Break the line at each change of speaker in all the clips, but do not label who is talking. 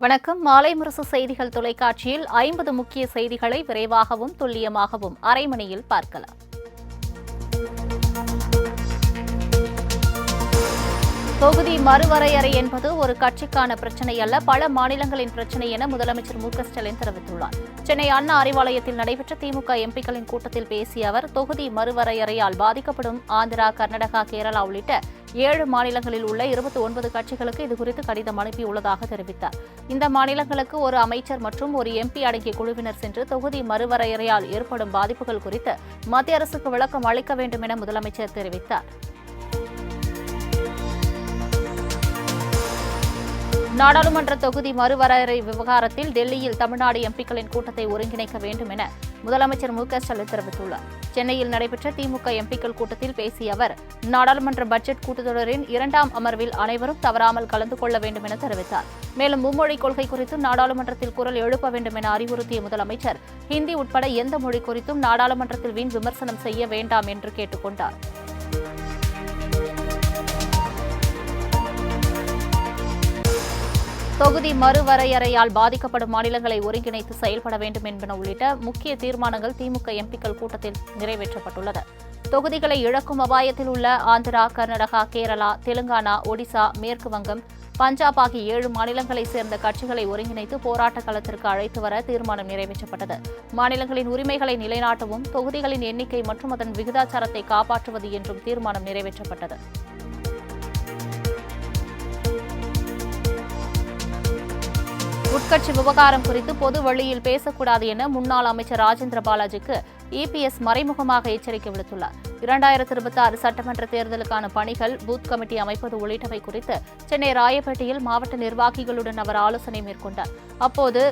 வணக்கம். மாலை முரசு செய்திகள் தொலைக்காட்சியில் 50 முக்கிய செய்திகளை விரைவாகவும் துல்லியமாகவும் அரை மணியில் பார்க்கலாம். தொகுதி மறுவரையறை என்பது ஒரு கட்சிக்கான பிரச்சினை அல்ல, பல மாநிலங்களின் பிரச்சினை என முதலமைச்சர் மு.க.ஸ்டாலின் தெரிவித்துள்ளார். சென்னை அண்ணா அறிவாலயத்தில் நடைபெற்ற திமுக எம்பிக்களின் கூட்டத்தில் பேசிய அவர், தொகுதி மறுவரையறையால் பாதிக்கப்படும் ஆந்திரா, கர்நாடகா, கேரளா உள்ளிட்ட 7 மாநிலங்களில் உள்ள 29 கட்சிகளுக்கு இதுகுறித்து கடிதம் அனுப்பியுள்ளதாக தெரிவித்தார். இந்த மாநிலங்களுக்கு ஒரு அமைச்சர் மற்றும் ஒரு எம்பி அடங்கிய குழுவினர் சென்று தொகுதி மறுவரையறையால் ஏற்படும் பாதிப்புகள் குறித்து மத்திய அரசுக்கு விளக்கம் அளிக்க வேண்டும் என முதலமைச்சர் தெரிவித்தார். நாடாளுமன்ற தொகுதி மறுவரையறை விவகாரத்தில் டெல்லியில் தமிழ்நாடு எம்பிக்களின் கூட்டத்தை ஒருங்கிணைக்க வேண்டும் என முதலமைச்சர் மு.க.ஸ்டாலின் தெரிவித்துள்ளார். சென்னையில் நடைபெற்ற திமுக எம்பிக்கள் கூட்டத்தில் பேசிய அவர், நாடாளுமன்ற பட்ஜெட் கூட்டத்தொடரின் 2ஆம் அமர்வில் அனைவரும் தவறாமல் கலந்து கொள்ள வேண்டும் என தெரிவித்தார். மேலும் மும்மொழி கொள்கை குறித்து நாடாளுமன்றத்தில் குரல் எழுப்ப வேண்டும் என அறிவுறுத்திய முதலமைச்சர், ஹிந்தி உட்பட எந்த மொழி குறித்தும் நாடாளுமன்றத்தில் வீண் விமர்சனம் செய்ய வேண்டாம் என்று கேட்டுக் கொண்டார். தொகுதி மறுவரையறையால் பாதிக்கப்படும் மாநிலங்களை ஒருங்கிணைத்து செயல்பட வேண்டும் என்பன உள்ளிட்ட முக்கிய தீர்மானங்கள் திமுக எம்பிக்கள் கூட்டத்தில் நிறைவேற்றப்பட்டுள்ளது. தொகுதிகளை இழக்கும் அபாயத்தில் உள்ள ஆந்திரா, கர்நாடகா, கேரளா, தெலுங்கானா, ஒடிசா, மேற்கு வங்கம், பஞ்சாப் ஆகிய 7 மாநிலங்களைச் சேர்ந்த கட்சிகளை ஒருங்கிணைத்து போராட்ட களத்திற்கு அழைத்து வர தீர்மானம் நிறைவேற்றப்பட்டது. மாநிலங்களின் உரிமைகளை நிலைநாட்டவும், தொகுதிகளின் எண்ணிக்கை மற்றும் அதன் விகிதாச்சாரத்தை காப்பாற்றுவது என்றும் தீர்மானம் நிறைவேற்றப்பட்டது. உட்கட்சி விவகாரம் குறித்து பொது வழியில் பேசக்கூடாது என முன்னாள் அமைச்சர் ராஜேந்திர பாலாஜிக்கு இபிஎஸ் மறைமுகமாக எச்சரிக்கை விடுத்துள்ளார். 2026 சட்டமன்ற தேர்தலுக்கான பணிகள், பூத் கமிட்டி அமைப்பது உள்ளிட்டவை குறித்து சென்னை ராயப்பேட்டையில் மாவட்ட நிர்வாகிகளுடன் அவர் ஆலோசனை மேற்கொண்டார். அப்போது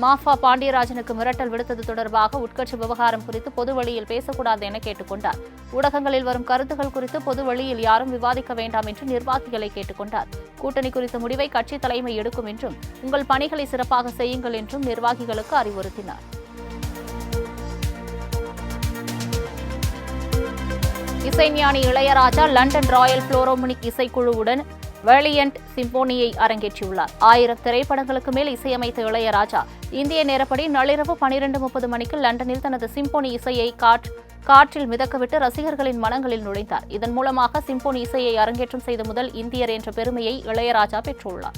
மாஃபா பாண்டியராஜனுக்கு மிரட்டல் விடுத்தது தொடர்பாக உட்கட்சி விவகாரம் குறித்து பொது வழியில் பேசக்கூடாது என கேட்டுக் கொண்டார். ஊடகங்களில் வரும் கருத்துக்கள் குறித்து பொது வழியில் யாரும் விவாதிக்க வேண்டாம் என்று நிர்வாகிகளை கேட்டுக் கொண்டார். கூட்டணி குறித்த முடிவை கட்சி தலைமை எடுக்கும் என்றும், உங்கள் பணிகளை சிறப்பாக செய்யுங்கள் என்றும் நிர்வாகிகளுக்கு அறிவுறுத்தினார். இசைஞானி இளையராஜா லண்டன் ராயல் பிலோரோமனிக் இசைக்குழுவுடன் வேலியன்ட் சிம்போனியை அரங்கேற்றியுள்ளார். 1000 திரைப்படங்களுக்கு மேல் இசையமைத்த இளையராஜா இந்திய நேரப்படி நள்ளிரவு 12:30 மணிக்கு லண்டனில் தனது சிம்போனி இசையை காற்றில் மிதக்கவிட்டு ரசிகர்களின் மனங்களில் நுழைந்தார். இதன் மூலமாக சிம்போனி இசையை அரங்கேற்றம் செய்த முதல் இந்தியர் என்ற பெருமையை இளையராஜா பெற்றுள்ளார்.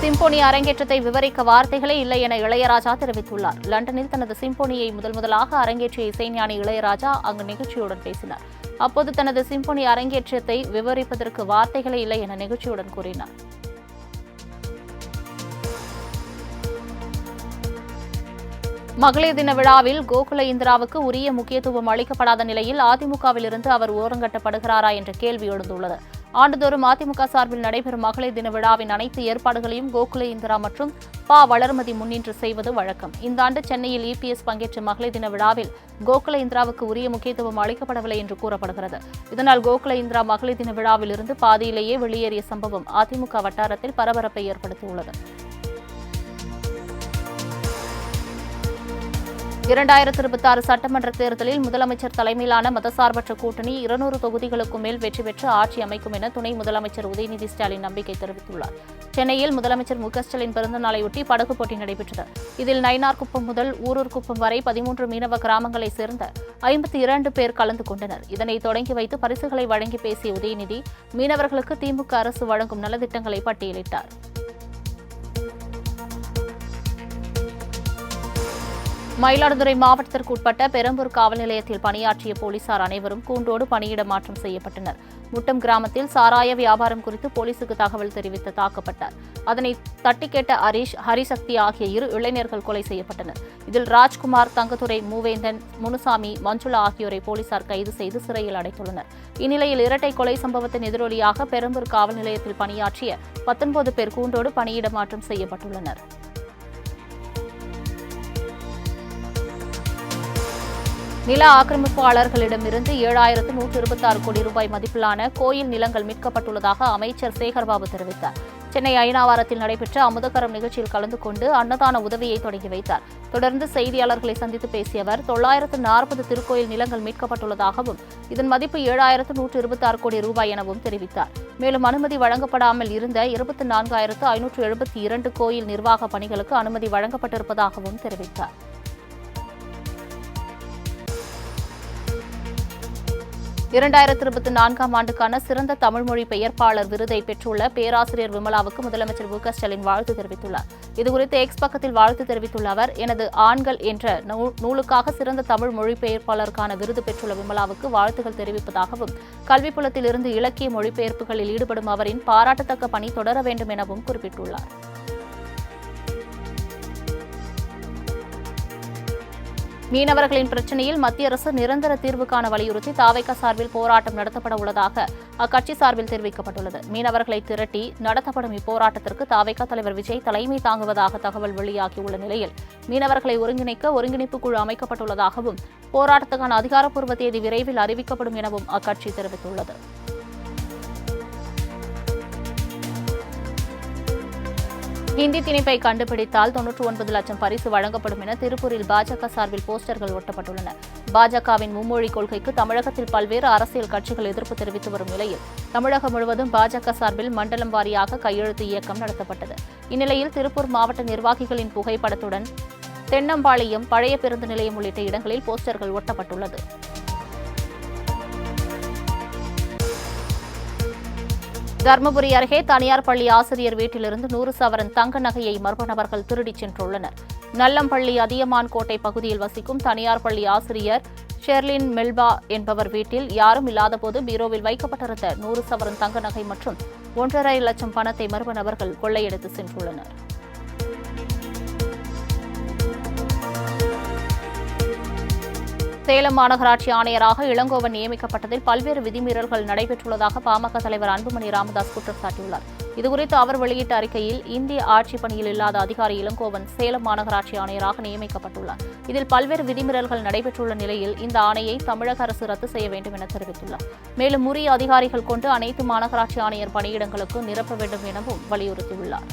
சிம்போனி அரங்கேற்றத்தை விவரிக்க வார்த்தைகளே இல்லை என இளையராஜா தெரிவித்துள்ளார். லண்டனில் தனது சிம்போனியை முதலாக அரங்கேற்றிய இசைஞானி இளையராஜா அங்கு நிகழ்ச்சியுடன் பேசினார். அப்போது தனது சிம்போனி அரங்கேற்றத்தை விவரிப்பதற்கு வார்த்தைகளே இல்லை என நிகழ்ச்சியுடன் கூறினார். மகளிர் தின விழாவில் கோகுல இந்திராவுக்கு உரிய முக்கியத்துவம் அளிக்கப்படாத நிலையில் அதிமுகவிலிருந்து அவர் ஓரங்கட்டப்படுகிறாரா என்ற கேள்வி எழுந்துள்ளது. ஆண்டுதோறும் அதிமுக சார்பில் நடைபெறும் மகளிர் தின விழாவின் அனைத்து ஏற்பாடுகளையும் கோகுல இந்திரா மற்றும் பா. வளர்மதி முன்னின்று செய்வது வழக்கம். இந்த ஆண்டு சென்னையில் இபிஎஸ் பங்கேற்ற மகளிர் தின விழாவில் கோகுல இந்திராவுக்கு உரிய முக்கியத்துவம் அளிக்கப்படவில்லை என்று கூறப்படுகிறது. இதனால் கோகுல இந்திரா மகளிர் தின விழாவில் இருந்து பாதியிலேயே வெளியேறிய சம்பவம் அதிமுக வட்டாரத்தில் பரபரப்பை ஏற்படுத்தியுள்ளது. 2026 சட்டமன்ற தேர்தலில் முதலமைச்சர் தலைமையிலான மதசார்பற்ற கூட்டணி 200 தொகுதிகளுக்கும் மேல் வெற்றி பெற்று ஆட்சி அமைக்கும் என துணை முதலமைச்சர் உதயநிதி ஸ்டாலின் நம்பிக்கை தெரிவித்துள்ளார். சென்னையில் முதலமைச்சர் மு.க.ஸ்டாலின் பிறந்த நாளையொட்டி படகு போட்டி நடைபெற்றது. இதில் நயினார்குப்பம் முதல் ஊரூர்குப்பம் வரை 13 மீனவ கிராமங்களைச் சேர்ந்த 52 பேர் கலந்து கொண்டனர். இதனை தொடங்கி வைத்து பரிசுகளை வழங்கி பேசிய உதயநிதி, மீனவர்களுக்கு திமுக அரசு வழங்கும் நலத்திட்டங்களை பட்டியலிட்டார். மயிலாடுதுறை மாவட்டத்திற்கு உட்பட்ட பெரம்பூர் காவல் நிலையத்தில் பணியாற்றிய போலீசார் அனைவரும் கூண்டோடு பணியிட மாற்றம் செய்யப்பட்டனர். முட்டம் கிராமத்தில் சாராய வியாபாரம் குறித்து போலீசுக்கு தகவல் தெரிவித்து தாக்கப்பட்டார். அதனை தட்டி கேட்ட ஹரிசக்தி ஆகிய 2 இளைஞர்கள் கொலை செய்யப்பட்டனர். இதில் ராஜ்குமார், தங்கத்துரை, மூவேந்தன், முனுசாமி, மஞ்சுளா ஆகியோரை போலீசார் கைது செய்து சிறையில் அடைத்துள்ளனர். இந்நிலையில் இரட்டை கொலை சம்பவத்தின் எதிரொலியாக பெரம்பூர் காவல் நிலையத்தில் பணியாற்றிய 19 பேர் கூண்டோடு பணியிட மாற்றம் செய்யப்பட்டுள்ளனர். நில ஆக்கிரமிப்பாளர்களிடமிருந்து 7,126 கோடி ரூபாய் மதிப்பிலான கோயில் நிலங்கள் மீட்கப்பட்டுள்ளதாக அமைச்சர் சேகர்பாபு தெரிவித்தார். சென்னை அயனாவரத்தில் நடைபெற்ற அமுதகரம் நிகழ்ச்சியில் கலந்து கொண்டு அன்னதான உதவியை தொடங்கி வைத்தார். தொடர்ந்து செய்தியாளர்களை சந்தித்து பேசிய அவர் 940 திருக்கோயில் நிலங்கள் மீட்கப்பட்டுள்ளதாகவும் இதன் மதிப்பு 7,126 கோடி ரூபாய் எனவும் தெரிவித்தார். மேலும் அனுமதி வழங்கப்படாமல் இருந்த 24,572 கோயில் நிர்வாக பணிகளுக்கு அனுமதி வழங்கப்பட்டிருப்பதாகவும் தெரிவித்தார். 2024ஆம் ஆண்டுக்கான சிறந்த தமிழ்மொழி பெயர்ப்பாளர் விருதை பெற்றுள்ள பேராசிரியர் விமலாவுக்கு முதலமைச்சர் மு க ஸ்டாலின் வாழ்த்து தெரிவித்துள்ளார். இதுகுறித்து எக்ஸ் பக்கத்தில் வாழ்த்து தெரிவித்துள்ள அவர், எனது ஆண்கள் என்ற நூலுக்காக சிறந்த தமிழ் மொழிபெயர்ப்பாளருக்கான விருது பெற்றுள்ள விமலாவுக்கு வாழ்த்துகள் தெரிவிப்பதாகவும், கல்விப்புலத்திலிருந்து இலக்கிய மொழிபெயர்ப்புகளில் ஈடுபடும் அவரின் பாராட்டத்தக்க பணி தொடர வேண்டும் எனவும் குறிப்பிட்டுள்ளார். மீனவர்களின் பிரச்சினையில் மத்திய அரசு நிரந்தர தீர்வு காண வலியுறுத்தி தாவேகா சார்பில் போராட்டம் நடத்தப்பட உள்ளதாக அக்கட்சி சார்பில் தெரிவிக்கப்பட்டுள்ளது. மீனவர்களை திரட்டி நடத்தப்படும் இப்போராட்டத்திற்கு தாவேகா தலைவர் விஜய் தலைமை தாங்குவதாக தகவல் வெளியாகியுள்ள நிலையில் மீனவர்களை ஒருங்கிணைக்க ஒருங்கிணைப்பு குழு அமைக்கப்பட்டுள்ளதாகவும் போராட்டத்துக்கான அதிகாரப்பூர்வ தேதி விரைவில் அறிவிக்கப்படும் எனவும் அக்கட்சி தெரிவித்துள்ளது. ஹிந்தி திணிப்பை கண்டுபிடித்தால் 99 லட்சம் பரிசு வழங்கப்படும் என திருப்பூரில் பாஜக சார்பில் போஸ்டர்கள் ஒட்டப்பட்டுள்ளன. பாஜகவின் மும்மொழி கொள்கைக்கு தமிழகத்தில் பல்வேறு அரசியல் கட்சிகள் எதிர்ப்பு தெரிவித்து வரும் நிலையில் தமிழகம் முழுவதும் பாஜக சார்பில் மண்டலம் வாரியாக கையெழுத்து இயக்கம் நடத்தப்பட்டது. இந்நிலையில் திருப்பூர் மாவட்ட நிர்வாகிகளின் புகைப்படத்துடன் தென்னம்பாளையம், பழைய பேருந்து நிலையம் உள்ளிட்ட இடங்களில் போஸ்டர்கள் ஒட்டப்பட்டுள்ளது. தருமபுரி அருகே தனியார் பள்ளி ஆசிரியர் வீட்டிலிருந்து 100 சவரன் தங்க நகையை மர்ம நபர்கள் திருடிச் சென்றுள்ளனர். நல்லம்பள்ளி அதியமான் கோட்டை பகுதியில் வசிக்கும் தனியார் பள்ளி ஆசிரியர் ஷெர்லின் மெல்பா என்பவர் வீட்டில் யாரும் இல்லாதபோது பீரோவில் வைக்கப்பட்டிருந்த 100 சவரன் தங்க நகை மற்றும் 1.5 லட்சம் பணத்தை மர்ம நபர்கள் கொள்ளையடித்து சென்றுள்ளனர். சேலம் மாநகராட்சி ஆணையராக இளங்கோவன் நியமிக்கப்பட்டதில் பல்வேறு விதிமீறல்கள் நடைபெற்றுள்ளதாக பாமக தலைவர் அன்புமணி ராமதாஸ் குற்றம் சாட்டியுள்ளார். இதுகுறித்து அவர் வெளியிட்ட அறிக்கையில், இந்திய ஆட்சிப் பணியில் இல்லாத அதிகாரி இளங்கோவன் சேலம் மாநகராட்சி ஆணையராக நியமிக்கப்பட்டுள்ளார். இதில் பல்வேறு விதிமீறல்கள் நடைபெற்றுள்ள நிலையில் இந்த ஆணையை தமிழக அரசு ரத்து செய்ய வேண்டும் என தெரிவித்துள்ளார். மேலும் உரிய அதிகாரிகள் கொண்டு அனைத்து மாநகராட்சி ஆணையர் பணியிடங்களுக்கு நிரப்ப வேண்டும் எனவும் வலியுறுத்தியுள்ளார்.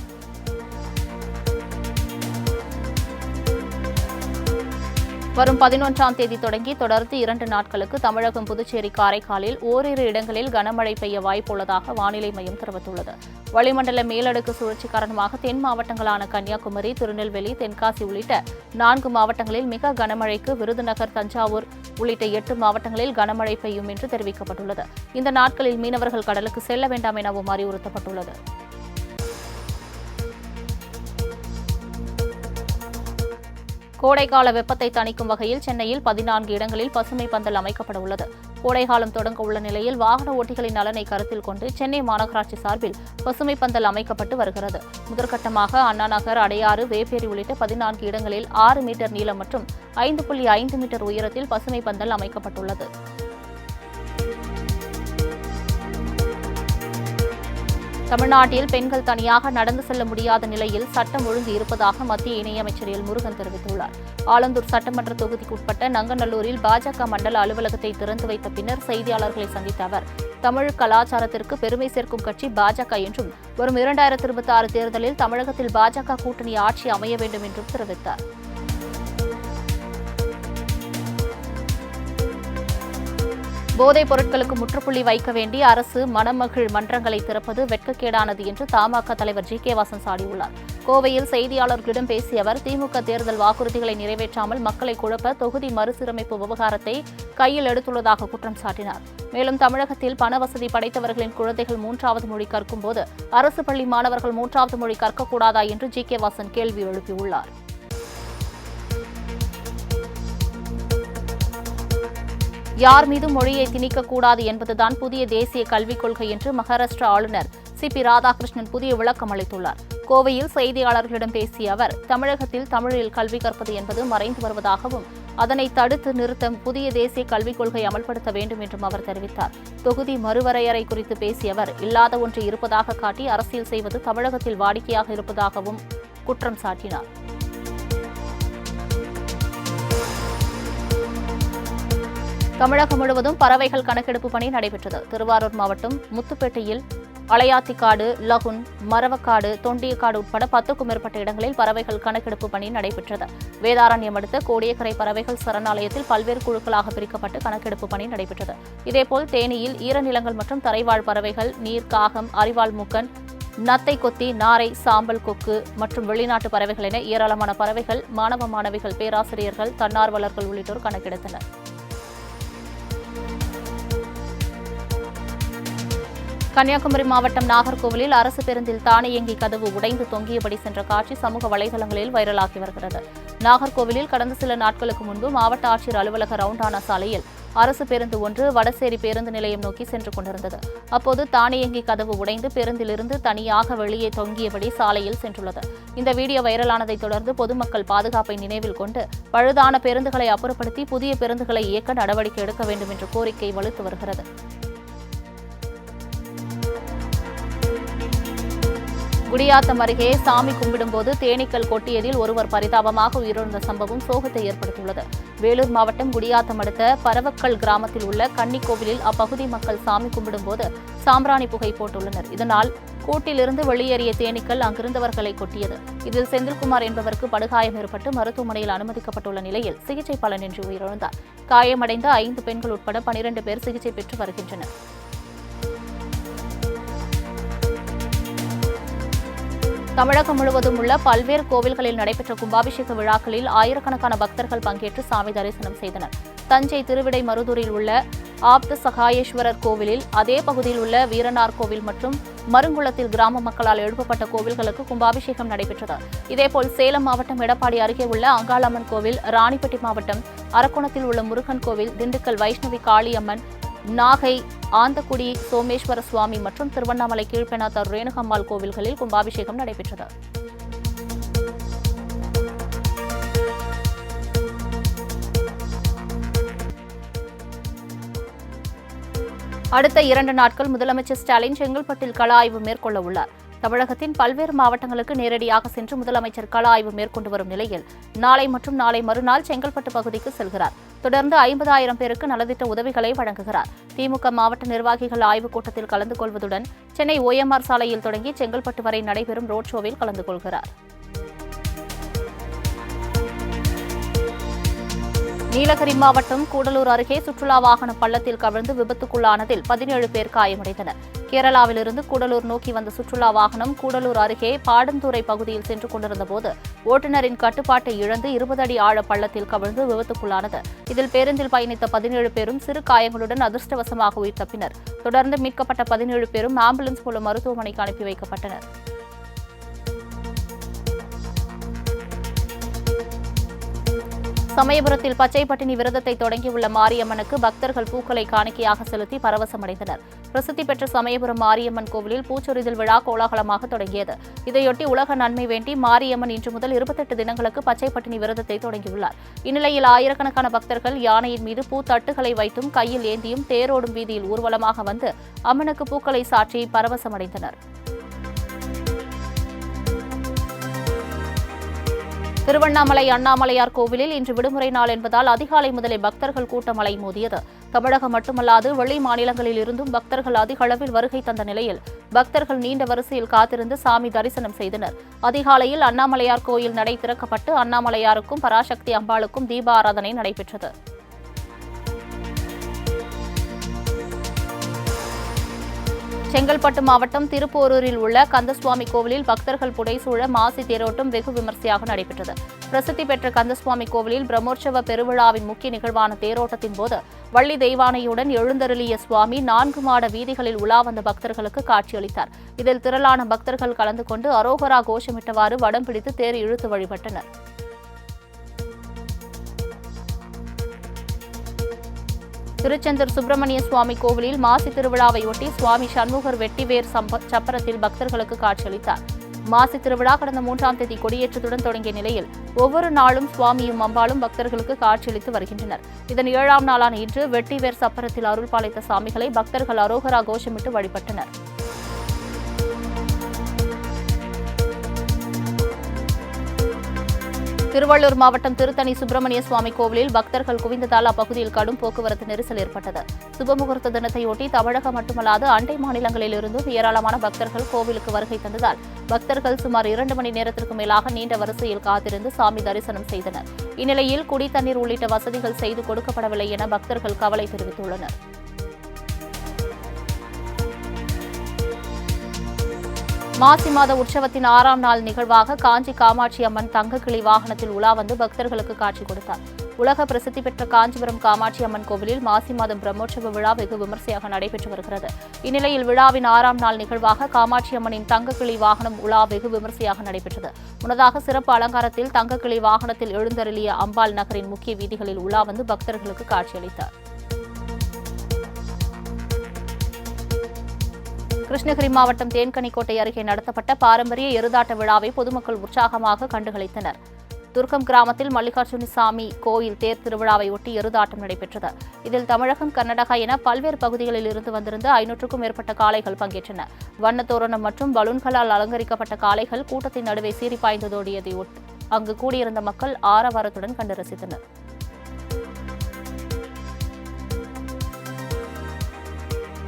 வரும் 11ஆம் தேதி தொடங்கி தொடர்ந்து 2 நாட்களுக்கு தமிழகம், புதுச்சேரி, காரைக்காலில் ஓரிரு இடங்களில் கனமழை பெய்ய வாய்ப்புள்ளதாக வானிலை மையம் தெரிவித்துள்ளது. வளிமண்டல மேலடுக்கு சுழற்சி காரணமாக தென் மாவட்டங்களான கன்னியாகுமரி, திருநெல்வேலி, தென்காசி உள்ளிட்ட 4 மாவட்டங்களில் மிக கனமழைக்கு, விருதுநகர், தஞ்சாவூர் உள்ளிட்ட 8 மாவட்டங்களில் கனமழை பெய்யும் என்று தெரிவிக்கப்பட்டுள்ளது. இந்த நாட்களில் மீனவர்கள் கடலுக்கு செல்ல வேண்டாம் எனவும் அறிவுறுத்தப்பட்டுள்ளது. கோடைக்கால வெப்பத்தை தணிக்கும் வகையில் சென்னையில் 14 இடங்களில் பசுமை பந்தல் அமைக்கப்பட உள்ளது. கோடைக்காலம் தொடங்க உள்ள நிலையில் வாகன ஓட்டிகளின் நலனை கருத்தில் கொண்டு சென்னை மாநகராட்சி சார்பில் பசுமை பந்தல் அமைக்கப்பட்டு வருகிறது. முதற்கட்டமாக அண்ணா நகர், அடையாறு, வேப்பேரி உள்ளிட்ட 14 இடங்களில் 6 மீட்டர் நீளம் மற்றும் 5.5 மீட்டர் உயரத்தில் பசுமை பந்தல் அமைக்கப்பட்டுள்ளது. தமிழ்நாட்டில் பெண்கள் தனியாக நடந்து செல்ல முடியாத நிலையில் சட்டம் ஒழுங்கு இருப்பதாக மத்திய இணையமைச்சர் எல் முருகன் தெரிவித்துள்ளார். ஆலந்தூர் சட்டமன்ற தொகுதிக்குட்பட்ட நங்கநல்லூரில் பாஜக மண்டல அலுவலகத்தை திறந்து வைத்த பின்னர் செய்தியாளர்களை சந்தித்த அவர், தமிழ் கலாச்சாரத்திற்கு பெருமை சேர்க்கும் கட்சி பாஜக என்றும் வரும் 2026 தேர்தலில் தமிழகத்தில் பாஜக கூட்டணி ஆட்சி அமைய வேண்டும் என்றும் தெரிவித்தார். போதைப் பொருட்களுக்கு முற்றுப்புள்ளி வைக்க வேண்டி அரசு மணமகிழ் மன்றங்களை திறப்பது வெட்கக்கேடானது என்று தமாக தலைவர் ஜி கே வாசன் சாடியுள்ளார். கோவையில் செய்தியாளர்களிடம் பேசிய அவர், திமுக தேர்தல் வாக்குறுதிகளை நிறைவேற்றாமல் மக்களை குழப்ப தொகுதி மறுசீரமைப்பு விவகாரத்தை கையில் எடுத்துள்ளதாக குற்றம் சாட்டினார். மேலும் தமிழகத்தில் பண வசதி படைத்தவர்களின் குழந்தைகள் 3வது மொழி கற்கும்போது அரசு பள்ளி மாணவர்கள் 3வது மொழி கற்கக்கூடாதா என்று ஜி கே வாசன் கேள்வி எழுப்பியுள்ளார். யார் மீதும் மொழியை திணிக்கக்கூடாது என்பதுதான் புதிய தேசிய கல்விக் கொள்கை என்று மகாராஷ்டிரா ஆளுநர் சி.பி. ராதாகிருஷ்ணன் புதிய விளக்கம் அளித்துள்ளார். கோவையில் செய்தியாளர்களிடம் பேசிய அவர், தமிழகத்தில் தமிழில் கல்வி கற்பது என்பது மறைந்து வருவதாகவும் அதனை தடுத்து நிறுத்த புதிய தேசிய கல்விக் கொள்கை அமல்படுத்த வேண்டும் என்றும் அவர் தெரிவித்தார். தொகுதி மறுவரையறை குறித்து பேசிய அவர், இல்லாத ஒன்று இருப்பதாக காட்டி அரசியல் செய்வது தமிழகத்தில் வாடிக்கையாக இருப்பதாகவும் குற்றம் சாட்டினார். தமிழகம் முழுவதும் பறவைகள் கணக்கெடுப்பு பணி நடைபெற்றது. திருவாரூர் மாவட்டம் முத்துப்பேட்டையில் அலையாத்திக்காடு, லகுன், மரவக்காடு, தொண்டியக்காடு உட்பட 10க்கும் மேற்பட்ட இடங்களில் பறவைகள் கணக்கெடுப்பு பணி நடைபெற்றது. வேதாரண்யம் அடுத்த கோடியக்கரை பறவைகள் சரணாலயத்தில் பல்வேறு குழுக்களாக பிரிக்கப்பட்டு கணக்கெடுப்பு பணி நடைபெற்றது. இதேபோல் தேனியில் ஈரநிலங்கள் மற்றும் தரைவாழ் பறவைகள், நீர்க்காகம், அரிவாள் மூக்கன், நத்தை கொத்தி, நாரை, சாம்பல் கொக்கு மற்றும் வெளிநாட்டு பறவைகள் என ஏராளமான பறவைகள் மாணவ மாணவிகள், பேராசிரியர்கள், தன்னார்வலர்கள் உள்ளிட்டோர் கணக்கெடுத்தனர். கன்னியாகுமரி மாவட்டம் நாகர்கோவிலில் அரசு பேருந்தில் தானியங்கி கதவு உடைந்து தொங்கியபடி சென்ற காட்சி சமூக வலைதளங்களில் வைரலாகி வருகிறது. நாகர்கோவிலில் கடந்த சில நாட்களுக்கு முன்பு மாவட்ட ஆட்சியர் அலுவலக ரவுண்டானா சாலையில் அரசு பேருந்து ஒன்று வடசேரி பேருந்து நிலையம் நோக்கி சென்று கொண்டிருந்தது. அப்போது தானியங்கி கதவு உடைந்து பேருந்திலிருந்து தனியாக வெளியே தொங்கியபடி சாலையில் சென்றுள்ளது. இந்த வீடியோ வைரலானதை தொடர்ந்து பொதுமக்கள் பாதுகாப்பை நினைவில் கொண்டு பழுதான பேருந்துகளை அப்புறப்படுத்தி புதிய பேருந்துகளை இயக்க நடவடிக்கை எடுக்க வேண்டும் என்ற கோரிக்கை வலுத்து வருகிறது. குடியாத்தம் அருகே சாமி கும்பிடும்போது தேனீக்கள் கொட்டியதில் ஒருவர் பரிதாபமாக உயிரிழந்த சம்பவம் சோகத்தை ஏற்படுத்தியுள்ளது. வேலூர் மாவட்டம் குடியாத்தம் அடுத்த பரவக்கல் கிராமத்தில் உள்ள கன்னிக்கோவிலில் அப்பகுதி மக்கள் சாமி கும்பிடும்போது சாம்பிராணி புகை போட்டுள்ளனர். இதனால் கூட்டிலிருந்து வெளியேறிய தேனீக்கள் அங்கிருந்தவர்களை கொட்டியது. இதில் செந்தில்குமார் என்பவருக்கு படுகாயம் ஏற்பட்டு மருத்துவமனையில் அனுமதிக்கப்பட்டுள்ள நிலையில் சிகிச்சை பலனின்றி உயிரிழந்தார். காயமடைந்த 5 பெண்கள் உட்பட 12 பேர் சிகிச்சை பெற்று வருகின்றனர். தமிழகம் முழுவதும் உள்ள பல்வேறு கோவில்களில் நடைபெற்ற கும்பாபிஷேக விழாக்களில் ஆயிரக்கணக்கான பக்தர்கள் பங்கேற்று சாமி தரிசனம் செய்தனர். தஞ்சை திருவிடைமருதூரில் உள்ள ஆப்த சகாயேஸ்வரர் கோவிலில், அதே பகுதியில் உள்ள வீரனார் கோவில் மற்றும் மருங்குளத்தில் கிராம மக்களால் எழுப்பப்பட்ட கோவில்களுக்கு கும்பாபிஷேகம் நடைபெற்றது. இதேபோல் சேலம் மாவட்டம் எடப்பாடி அருகே உள்ள அங்காளம்மன் கோவில், ராணிப்பேட்டை மாவட்டம் அரக்கோணத்தில் உள்ள முருகன் கோவில், திண்டுக்கல் வைஷ்ணவி காளியம்மன், நாகை ஆந்தக்குடி சோமேஸ்வர சுவாமி மற்றும் திருவண்ணாமலை கீழ்பெண்ணாத்தூர் ரேணுகம்மாள் கோவில்களில் கும்பாபிஷேகம் நடைபெற்றது. அடுத்த 2 நாட்கள் முதலமைச்சர் ஸ்டாலின் செங்கல்பட்டில் கள ஆய்வு மேற்கொள்ள உள்ளார். தமிழகத்தின் பல்வேறு மாவட்டங்களுக்கு நேரடியாக சென்று முதலமைச்சர் கள ஆய்வு மேற்கொண்டு வரும் நிலையில் நாளை மற்றும் நாளை மறுநாள் செங்கல்பட்டு பகுதிக்கு செல்கிறார். தொடர்ந்து 50,000 பேருக்கு நலத்திட்ட உதவிகளை வழங்குகிறார். திமுக மாவட்ட நிர்வாகிகள் ஆய்வுக் கூட்டத்தில் கலந்து கொள்வதுடன் சென்னை OMR சாலையில் தொடங்கி செங்கல்பட்டு வரை நடைபெறும் ரோட் ஷோவில் கலந்து கொள்கிறார். நீலகிரி மாவட்டம் கூடலூர் அருகே சுற்றுலா வாகனம் பள்ளத்தில் கவிழ்ந்து விபத்துக்குள்ளானதில் 17 பேர் காயமடைந்தனர். கேரளாவிலிருந்து கூடலூர் நோக்கி வந்த சுற்றுலா வாகனம் கூடலூர் அருகே பாடந்துறை பகுதியில் சென்று கொண்டிருந்தபோது ஓட்டுநரின் கட்டுப்பாட்டை இழந்து 20 அடி ஆழ பள்ளத்தில் கவிழ்ந்து விபத்துக்குள்ளானது. இதில் பேருந்தில் பயணித்த 17 பேரும் சிறு காயங்களுடன் அதிர்ஷ்டவசமாக உயிர் தப்பினர். தொடர்ந்து மீட்கப்பட்ட 17 பேரும் ஆம்புலன்ஸ் மூலம் மருத்துவமனைக்கு அனுப்பி வைக்கப்பட்டனர். சமயபுரத்தில் பச்சை பட்டினி விரதத்தை தொடங்கியுள்ள மாரியம்மனுக்கு பக்தர்கள் பூக்களை காணிக்கையாக செலுத்தி பரவசமடைந்தனர். பிரசித்தி பெற்ற சமயபுரம் மாரியம்மன் கோவிலில் பூச்சொரிதல் விழா கோலாகலமாக தொடங்கியது. இதையொட்டி உலக நன்மை வேண்டி மாரியம்மன் இன்று முதல் 28 தினங்களுக்கு பச்சை பட்டினி விரதத்தை தொடங்கியுள்ளார். இந்நிலையில் ஆயிரக்கணக்கான பக்தர்கள் யானையின் மீது பூத்தட்டுகளை வைத்தும் கையில் ஏந்தியும் தேரோடும் வீதியில் ஊர்வலமாக வந்து அம்மனுக்கு பூக்களை சாற்றி பரவசமடைந்தனர். திருவண்ணாமலை அண்ணாமலையார் கோவிலில் இன்று விடுமுறை நாள் என்பதால் அதிகாலை முதலே பக்தர்கள் கூட்டம் அலைமோதியது. தமிழகம் மட்டுமல்லாது வெளி மாநிலங்களில் இருந்தும் பக்தர்கள் அதிக அளவில் வருகை தந்த நிலையில் பக்தர்கள் நீண்ட வரிசையில் காத்திருந்து சாமி தரிசனம் செய்தனர். அதிகாலையில் அண்ணாமலையார் கோயில் நடை திறக்கப்பட்டு அண்ணாமலையாருக்கும் பராசக்தி அம்பாளுக்கும் தீப ஆராதனை நடைபெற்றது. செங்கல்பட்டு மாவட்டம் திருப்போரூரில் உள்ள கந்தசுவாமி கோவிலில் பக்தர்கள் புடைசூழ மாசி தேரோட்டம் வெகு விமர்சையாக நடைபெற்றது. பிரசித்தி பெற்ற கந்தசுவாமி கோவிலில் பிரம்மோற்சவ பெருவிழாவின் முக்கிய நிகழ்வான தேரோட்டத்தின் போது வள்ளி தெய்வானையுடன் எழுந்தருளிய சுவாமி 4 மாட வீதிகளில் உலா வந்த பக்தர்களுக்கு காட்சியளித்தார். இதில் திரளான பக்தர்கள் கலந்து கொண்டு அரோகரா கோஷமிட்டவாறு வடம் பிடித்து தேர் இழுத்து வழிபட்டனர். திருச்செந்தூர் சுப்பிரமணிய சுவாமி கோவிலில் மாசி திருவிழாவையொட்டி சுவாமி சண்முகர் வெட்டிவேர் சப்பரத்தில் பக்தர்களுக்கு காட்சியளித்தார். மாசி திருவிழா கடந்த 3ஆம் தேதி கொடியேற்றத்துடன் தொடங்கிய நிலையில் ஒவ்வொரு நாளும் சுவாமியும் அம்பாளும் பக்தர்களுக்கு காட்சியளித்து வருகின்றனர். இதன் 7ஆம் நாளான இன்று வெட்டிவேர் சப்பரத்தில் அருள் பாலித்த சாமிகளை பக்தர்கள் அரோகரா கோஷமிட்டு வழிபட்டனர். திருவள்ளூர் மாவட்டம் திருத்தணி சுப்பிரமணிய சுவாமி கோவிலில் பக்தர்கள் குவிந்ததால் அப்பகுதியில் கடும் போக்குவரத்து நெரிசல் ஏற்பட்டது. சுபமுகூர்த்த தினத்தையொட்டி தமிழகம் மட்டுமல்லாது அண்டை மாநிலங்களிலிருந்தும் ஏராளமான பக்தர்கள் கோவிலுக்கு வருகை தந்ததால் பக்தர்கள் சுமார் 2 மணி நேரத்திற்கு மேலாக நீண்ட வரிசையில் காத்திருந்து சாமி தரிசனம் செய்தனர். இந்நிலையில் குடித்தண்ணீர் உள்ளிட்ட வசதிகள் செய்து கொடுக்கப்படவில்லை என பக்தர்கள் கவலை தெரிவித்துள்ளனர். மாசி மாத உற்சவத்தின் 6ஆம் நாள் நிகழ்வாக காஞ்சி காமாட்சி அம்மன் தங்கக்கிளி வாகனத்தில் உலா வந்து பக்தர்களுக்கு காட்சி கொடுத்தார். உலக பிரசித்தி பெற்ற காஞ்சிபுரம் காமாட்சி அம்மன் கோவிலில் மாசி மாதம் பிரம்மோற்சவ விழா வெகு விமர்சையாக நடைபெற்று வருகிறது. இந்நிலையில் விழாவின் 6ஆம் நாள் நிகழ்வாக காமாட்சி அம்மனின் தங்கக்கிளி வாகனம் உலா வெகு விமர்சையாக நடைபெற்றது. முன்னதாக சிறப்பு அலங்காரத்தில் தங்கக்கிளி வாகனத்தில் எழுந்தருளிய அம்பாள் நகரின் முக்கிய வீதிகளில் உலா வந்து பக்தர்களுக்கு காட்சியளித்தார். கிருஷ்ணகிரி மாவட்டம் தேன்கனிக்கோட்டை அருகே நடத்தப்பட்ட பாரம்பரிய எருதாட்ட விழாவை பொதுமக்கள் உற்சாகமாக கண்டுகளித்தனர். துர்க்கம் கிராமத்தில் மல்லிகார்ஜுன சாமி கோயில் தேர் திருவிழாவை ஒட்டி எருதாட்டம் நடைபெற்றது. இதில் தமிழகம், கர்நாடகா என பல்வேறு பகுதிகளில் இருந்து வந்திருந்த 500க்கும் மேற்பட்ட காளைகள் பங்கேற்றன. வண்ணத்தோரணம் மற்றும் பலூன்களால் அலங்கரிக்கப்பட்ட காளைகள் கூட்டத்தின் நடுவே சீறி பாய்ந்ததோடியதை அங்கு கூடியிருந்த மக்கள் ஆரவாரத்துடன் கண்டு ரசித்தனர்.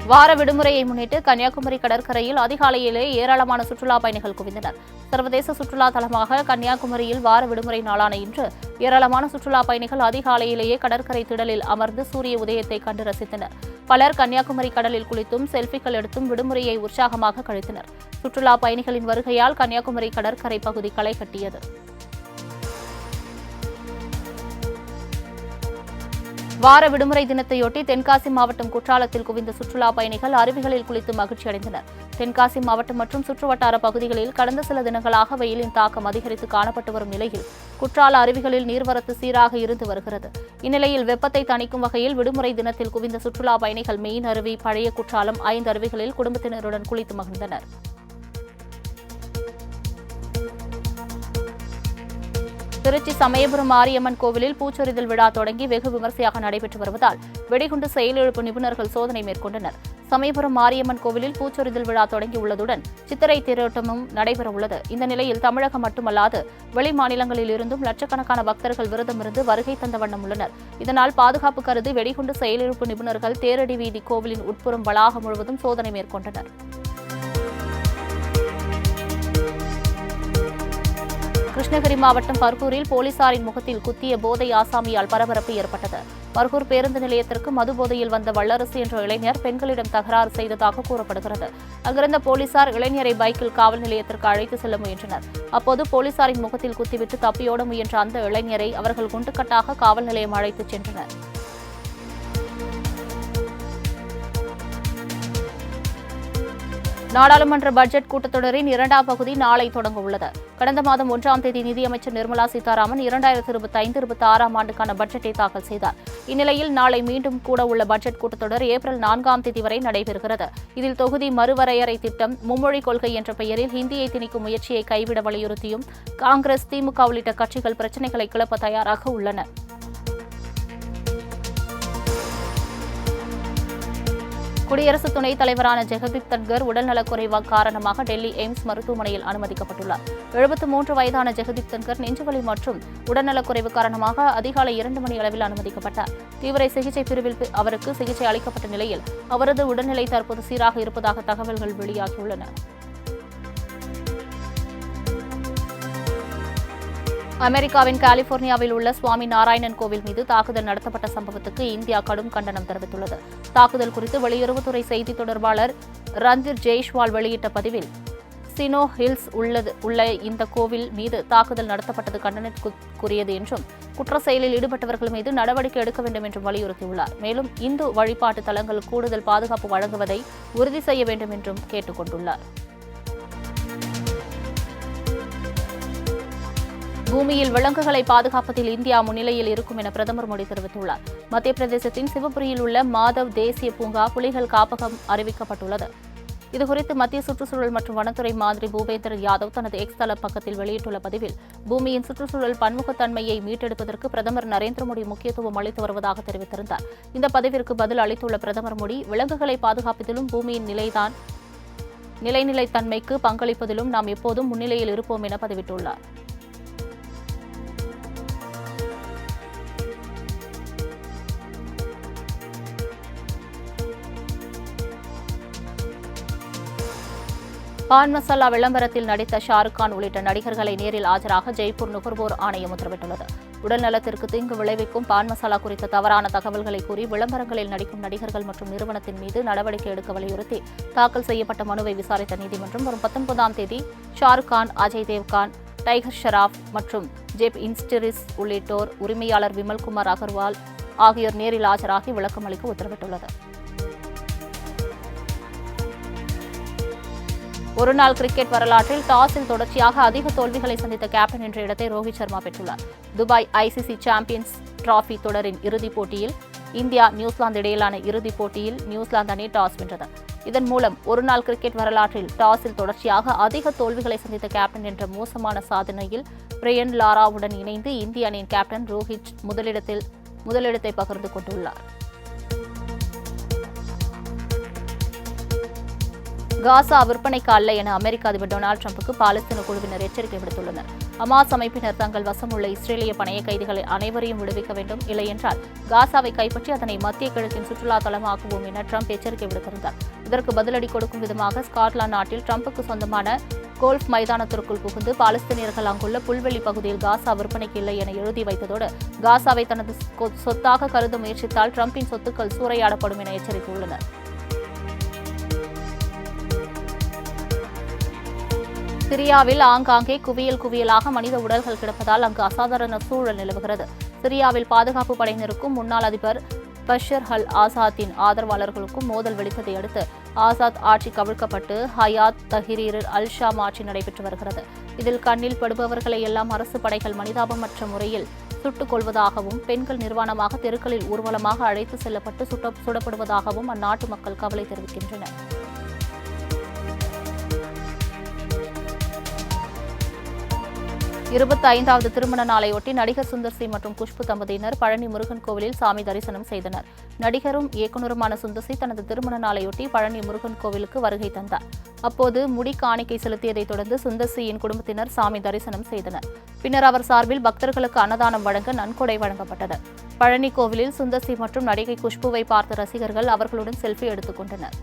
வார விடுமுறையை முன்னிட்டு கன்னியாகுமரி கடற்கரையில் அதிகாலையிலே ஏராளமான சுற்றுலா பயணிகள் குவிந்தனர். சர்வதேச சுற்றுலா தலமாக கன்னியாகுமரியில் வார விடுமுறை நாளான இன்று ஏராளமான சுற்றுலா பயணிகள் அதிகாலையிலேயே கடற்கரை திடலில் அமர்ந்து சூரிய உதயத்தை கண்டு ரசித்தனர். பலர் கன்னியாகுமரி கடலில் குளித்தும் செல்ஃபிகள் எடுத்தும் விடுமுறையை உற்சாகமாக கழித்தனர். சுற்றுலா பயணிகளின் வருகையால் கன்னியாகுமரி கடற்கரை பகுதி களை கட்டியது. வார விடுமுறை தினத்தையொட்டி தென்காசி மாவட்டம் குற்றாலத்தில் குவிந்த சுற்றுலா பயணிகள் அருவிகளில் குளித்து மகிழ்ச்சி அடைந்தனர். தென்காசி மாவட்டம் மற்றும் சுற்றுவட்டார பகுதிகளில் கடந்த சில தினங்களாக வெயிலின் தாக்கம் அதிகரித்து காணப்பட்டு வரும் நிலையில் குற்றால அருவிகளில் நீர்வரத்து சீராக இருந்து வருகிறது. இந்நிலையில் வெப்பத்தை தணிக்கும் வகையில் விடுமுறை தினத்தில் குவிந்த சுற்றுலா பயணிகள் மெயின் அருவி, பழைய குற்றாலம், 5 அருவிகளில் குடும்பத்தினருடன் குளித்து மகிழ்ந்தனர். திருச்சி சமயபுரம் மாரியம்மன் கோவிலில் பூச்சொரிதல் விழா தொடங்கி வெகு விமர்சையாக நடைபெற்று வருவதால் வெடிகுண்டு செயலிழப்பு நிபுணர்கள் சோதனை மேற்கொண்டனர். சமயபுரம் மாரியம்மன் கோவிலில் பூச்சொரிதல் விழா தொடங்கியுள்ளதுடன் சித்திரை தேரோட்டமும் நடைபெறவுள்ளது. இந்த நிலையில் தமிழகம் மட்டுமல்லாது வெளி மாநிலங்களில் இருந்தும் லட்சக்கணக்கான பக்தர்கள் விரதமிருந்து வருகை தந்த வண்ணம் உள்ளனர். இதனால் பாதுகாப்பு கருதி வெடிகுண்டு செயலிழப்பு நிபுணர்கள் தேரடி வீதி கோவிலின் உட்புறம் வளாகம் முழுவதும் சோதனை மேற்கொண்டனர். கிருஷ்ணகிரி மாவட்டம் பர்கூரில் போலீசாரின் முகத்தில் குத்திய போதை ஆசாமியால் பரபரப்பு ஏற்பட்டது. பர்கூர் பேருந்து நிலையத்திற்கு மது போதையில் வந்த வல்லரசு என்ற இளைஞர் பெண்களிடம் தகராறு செய்ததாக கூறப்படுகிறது. அங்கிருந்த போலீசார் இளைஞரை பைக்கில் காவல் நிலையத்திற்கு அழைத்து செல்ல முயன்றனர். அப்போது போலீசாரின் முகத்தில் குத்திவிட்டு தப்பியோட முயன்ற அந்த இளைஞரை அவர்கள் குண்டுக்கட்டாக காவல் நிலையம் அழைத்துச் சென்றனர். நாடாளுமன்ற பட்ஜெட் கூட்டத்தொடரின் 2ஆம் பகுதி நாளை தொடங்க உள்ளது. கடந்த மாதம் 1ஆம் தேதி நிதியமைச்சர் நிர்மலா சீதாராமன் 2025-26ஆம் ஆண்டுக்கான பட்ஜெட்டை தாக்கல் செய்தார். இந்நிலையில் நாளை மீண்டும் கூட உள்ள பட்ஜெட் கூட்டத்தொடர் ஏப்ரல் 4ஆம் தேதி வரை நடைபெறுகிறது. இதில் தொகுதி மறுவரையறை திட்டம், மும்மொழி கொள்கை என்ற பெயரில் ஹிந்தியை திணிக்கும் முயற்சியை கைவிட வலியுறுத்தியும் காங்கிரஸ், திமுக உள்ளிட்ட கட்சிகள் பிரச்சினைகளை கிளப்ப தயாராக உள்ளன. குடியரசு துணைத் தலைவரான ஜெகதீப் தன்கர் உடல்நலக்குறைவு காரணமாக டெல்லி எய்ம்ஸ் மருத்துவமனையில் அனுமதிக்கப்பட்டுள்ளார். 73 வயதான ஜெகதீப் தன்கர் நெஞ்சுவலி மற்றும் உடல்நலக்குறைவு காரணமாக அதிகாலை 2 மணி அளவில் அனுமதிக்கப்பட்டார். தீவிர சிகிச்சை பிரிவில் அவருக்கு சிகிச்சை அளிக்கப்பட்ட நிலையில் அவரது உடல்நிலை தற்போது சீராக இருப்பதாக தகவல்கள் வெளியாகியுள்ளன. அமெரிக்காவின் கலிபோர்னியாவில் உள்ள சுவாமி நாராயணன் கோவில் மீது தாக்குதல் நடத்தப்பட்ட சம்பவத்துக்கு இந்தியா கடும் கண்டனம் தெரிவித்துள்ளது. தாக்குதல் குறித்து வெளியுறவுத்துறை செய்தி தொடர்பாளர் ரந்தீர் ஜெய்ஷ்வால் வெளியிட்ட பதிவில், சினோ ஹில்ஸ் உள்ள இந்த கோவில் மீது தாக்குதல் நடத்தப்பட்டது கண்டனத்துக்குரியது என்றும் குற்ற செயலில் ஈடுபட்டவர்கள் மீது நடவடிக்கை எடுக்க வேண்டும் என்றும் வலியுறுத்தியுள்ளார். மேலும் இந்து வழிபாட்டு தலங்கள் கூடுதல் பாதுகாப்பு வழங்குவதை உறுதி செய்ய வேண்டும் என்றும் கேட்டுக் கொண்டுள்ளார். பூமியில் விலங்குகளை பாதுகாப்பதில் இந்தியா முன்னிலையில் இருக்கும் என பிரதமர் மோடி தெரிவித்துள்ளார். மத்திய பிரதேசத்தின் சிவபுரியில் உள்ள மாதவ் தேசிய பூங்கா புலிகள் காப்பகம் அறிவிக்கப்பட்டுள்ளது. இதுகுறித்து மத்திய சுற்றுச்சூழல் மற்றும் வனத்துறை மந்திரி பூபேந்தர் யாதவ் தனது எக்ஸ் தள பக்கத்தில் வெளியிட்டுள்ள பதிவில், பூமியின் சுற்றுச்சூழல் பன்முகத்தன்மையை மீட்டெடுப்பதற்கு பிரதமர் நரேந்திர மோடி முக்கியத்துவம் அளித்து வருவதாக தெரிவித்திருந்தார். இந்த பதிவிற்கு பதில் அளித்துள்ள பிரதமர் மோடி, விலங்குகளை பாதுகாப்பதிலும் பூமியின் நிலைத்தன்மைக்கு பங்களிப்பதிலும் நாம் எப்போதும் முன்னிலையில் இருப்போம் என பதிவிட்டுள்ளார். பான் மசாலா விளம்பரத்தில் நடித்த ஷாருக் கான் உள்ளிட்ட நடிகர்களை நேரில் ஆஜராக ஜெய்ப்பூர் நுகர்வோர் ஆணையம் உத்தரவிட்டுள்ளது. உடல்நலத்திற்கு தீங்கு விளைவிக்கும் பான் மசாலா குறித்த தவறான தகவல்களை கூறி விளம்பரங்களில் நடிக்கும் நடிகர்கள் மற்றும் நிறுவனத்தின் மீது நடவடிக்கை எடுக்க வலியுறுத்தி தாக்கல் செய்யப்பட்ட மனுவை விசாரித்த நீதிமன்றம் வரும் 19ஆம் தேதி ஷாருக் கான், அஜய் தேவ்கான், டைகர் ஷெராப் மற்றும் ஜெப் இன்ஸ்டிரிஸ் உள்ளிட்டோர் உரிமையாளர் விமல்குமார் அகர்வால் ஆகியோர் நேரில் ஆஜராகி விளக்கம் அளிக்க உத்தரவிட்டுள்ளது. ஒருநாள் கிரிக்கெட் வரலாற்றில் டாஸில் தொடர்ச்சியாக அதிக தோல்விகளை சந்தித்த கேப்டன் என்ற இடத்தை ரோஹித் சர்மா பெற்றுள்ளார். துபாய் ஐசிசி சாம்பியன்ஸ் டிராபி தொடரின் இறுதிப் போட்டியில் இந்தியா நியூசிலாந்து இடையிலான இறுதிப் போட்டியில் நியூசிலாந்து அணி டாஸ் வென்றது. இதன் மூலம் ஒருநாள் கிரிக்கெட் வரலாற்றில் டாஸில் தொடர்ச்சியாக அதிக தோல்விகளை சந்தித்த கேப்டன் என்ற மோசமான சாதனையில் பிரையன் லாராவுடன் இணைந்து இந்திய அணியின் கேப்டன் ரோஹித் முதலிடத்தை பகிர்ந்து கொண்டுள்ளார். காசா விற்பனைக்கு அல்ல என அமெரிக்க அதிபர் டொனால்டு டிரம்புக்கு பாலஸ்தீன குழுவினர் எச்சரிக்கை விடுத்துள்ளனர். ஹமாஸ் அமைப்பினர் தங்கள் வசமுள்ள இஸ்ரேலிய பணைய கைதிகளை அனைவரையும் விடுவிக்க வேண்டும், இல்லையென்றால் காசாவை கைப்பற்றி அதனை மத்திய கிழக்கின் சுற்றுலா தளமாக்குவோம் என டிரம்ப் எச்சரிக்கை விடுத்திருந்தார். இதற்கு பதிலடி கொடுக்கும் விதமாக ஸ்காட்லாந்து நாட்டில் டிரம்புக்கு சொந்தமான கோல்ஃப் மைதானத்திற்குள் புகுந்து பாலஸ்தீனியர்கள் அங்குள்ள புல்வெளி பகுதியில் காசா விற்பனைக்கு இல்லை என எழுதி வைத்ததோடு காசாவை தனது சொத்தாக கருத முயற்சித்தால் டிரம்பின் சொத்துக்கள் சூறையாடப்படும் என எச்சரித்துள்ளனர். சிரியாவில் ஆங்காங்கே குவியலாக மனித உடல்கள் கிடப்பதால் அங்கு அசாதாரண சூழல் நிலவுகிறது. சிரியாவில் பாதுகாப்பு படையினருக்கும் முன்னாள் அதிபர் பஷர் அல் ஆசாத்தின் ஆதரவாளர்களுக்கும் மோதல் வெடித்ததை அடுத்து ஆசாத் ஆட்சி கவிழ்க்கப்பட்டு ஹயாத் தஹ்ரீர் அல் ஷாம் ஆட்சி நடைபெற்று வருகிறது. இதில் கண்ணில் படுபவர்களை எல்லாம் அரசு படைகள் மனிதாபமற்ற முறையில் சுட்டுக் கொள்வதாகவும், பெண்கள் நிர்வாணமாக தெருக்களில் ஊர்வலமாக அழைத்து செல்லப்பட்டு சுடப்படுவதாகவும் அந்நாட்டு மக்கள் கவலை தெரிவிக்கின்றனர். 25வது திருமண நாளையொட்டி நடிகர் சுந்தர் சி மற்றும் குஷ்பு தம்பதியினர் பழனி முருகன் கோவிலில் சாமி தரிசனம் செய்தனர். நடிகரும் இயக்குநருமான சுந்தர் சி தனது திருமண நாளையொட்டி பழனி முருகன் கோவிலுக்கு வருகை தந்தார். அப்போது முடி காணிக்கை செலுத்தியதைத் தொடர்ந்து சுந்தர் சியின் குடும்பத்தினர் சாமி தரிசனம் செய்தனர். பின்னர் அவர் சார்பில் பக்தர்களுக்கு அன்னதானம் வழங்க நன்கொடை வழங்கப்பட்டது. பழனி கோவிலில் சுந்தர் சி மற்றும் நடிகை குஷ்புவை பார்த்த ரசிகர்கள் அவர்களுடன் செல்ஃபி எடுத்துக் கொண்டனர்.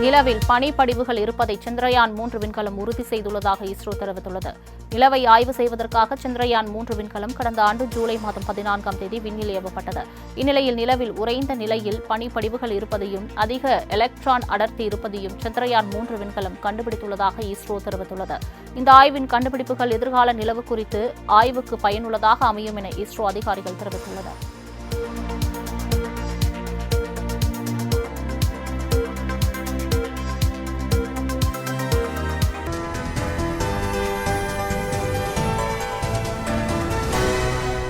நிலவில் பனிப்படிவுகள் இருப்பதை சந்திரயான் 3 விண்கலம் உறுதி செய்துள்ளதாக இஸ்ரோ தெரிவித்துள்ளது. நிலவை ஆய்வு செய்வதற்காக சந்திரயான் 3 விண்கலம் கடந்த ஆண்டு ஜூலை மாதம் 14ஆம் தேதி விண்ணில் ஏவப்பட்டது. இந்நிலையில் நிலவில் உறைந்த நிலையில் பனிப்படிவுகள் இருப்பதையும் அதிக எலக்ட்ரான் அடர்த்தி இருப்பதையும் சந்திரயான் 3 விண்கலம் கண்டுபிடித்துள்ளதாக இஸ்ரோ தெரிவித்துள்ளது. இந்த ஆய்வின் கண்டுபிடிப்புகள் எதிர்கால நிலவு குறித்து ஆய்வுக்கு பயனுள்ளதாக அமையும் என இஸ்ரோ அதிகாரிகள் தெரிவித்துள்ளனர்.